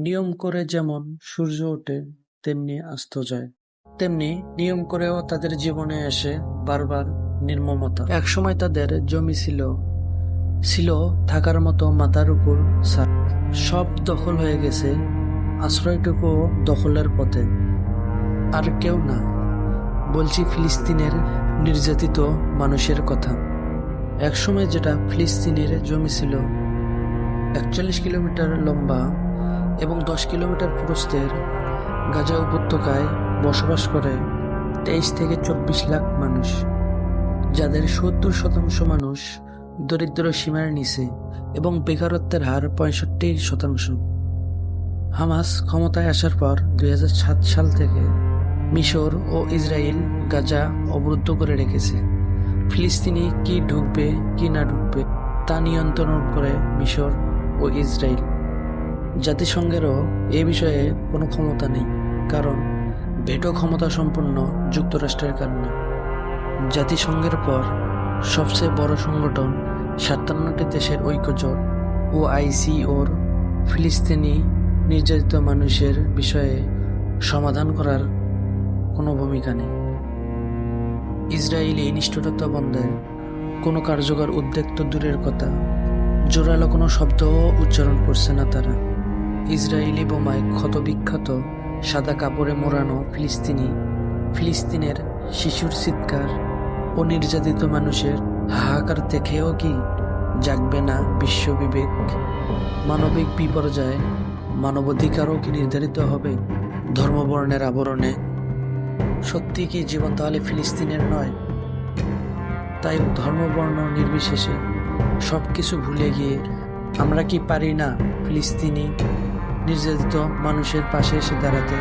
নিয়ম করে যেমন সূর্য ওঠে তেমনি অস্ত যায়, তেমনি নিয়ম করেও তাদের জীবনে আসে বারবার নির্মমতা। একসময় তাদের জমি ছিল থাকার মতো মাথার উপর ছাদ। সব দখল হয়ে গেছে, আশ্রয়টুকু দখলের পথে। আর কেউ না, বলছি ফিলিস্তিনের নির্যাতিত মানুষের কথা। একসময় যেটা ফিলিস্তিনের জমি ছিল 41 কিলোমিটার লম্বা এবং 10 কিলোমিটার প্রস্থের, গাজা উপত্যকায় বসবাস করে 23 থেকে 24 লাখ মানুষ, যাদের 70% মানুষ দরিদ্র সীমার নিচে এবং বেকারত্বের হার 65%। হামাস ক্ষমতায় আসার পর 2007 সাল থেকে মিশর ও ইসরায়েল গাজা অবরুদ্ধ করে রেখেছে। ফিলিস্তিনি কি ঢুকবে কি না ঢুকবে তা নিয়ন্ত্রণ করে মিশর ও ইসরায়েল। জাতিসংঘেরও এ বিষয়ে কোনো ক্ষমতা নেই, কারণ ভেটো ক্ষমতা সম্পন্ন যুক্তরাষ্ট্রের কারণে। জাতিসংঘের পর সবচেয়ে বড় সংগঠন 57টি দেশের ঐক্যজোট OIC-ওর ফিলিস্তিনি নির্যাতিত মানুষের বিষয়ে সমাধান করার কোনো ভূমিকা নেই। ইসরায়েলি নিষ্ঠুরতা বন্ধে কোনো কার্যকর উদ্যোগ তো দূরের কথা, জোরালো কোনো শব্দও উচ্চারণ করছে না তারা। ইসরায়েলি বোমায় ক্ষতবিক্ষত সাদা কাপড়ে মোড়ানো ফিলিস্তিনের শিশুর চিৎকার ও নির্যাতিত মানুষের হাহাকার দেখেও কি জাগবে না বিশ্ব বিবেক? মানবিক বিপর্যয়, মানবাধিকারও কি নির্ধারিত হবে ধর্মবর্ণের আবরণে? সত্যি কি জীবন তাহলে ফিলিস্তিনের নয়? তাই ধর্মবর্ণ নির্বিশেষে সবকিছু ভুলে গিয়ে আমরা কি পারি না ফিলিস্তিনি নির্যাতিত মানুষের পাশে এসে দাঁড়াতে?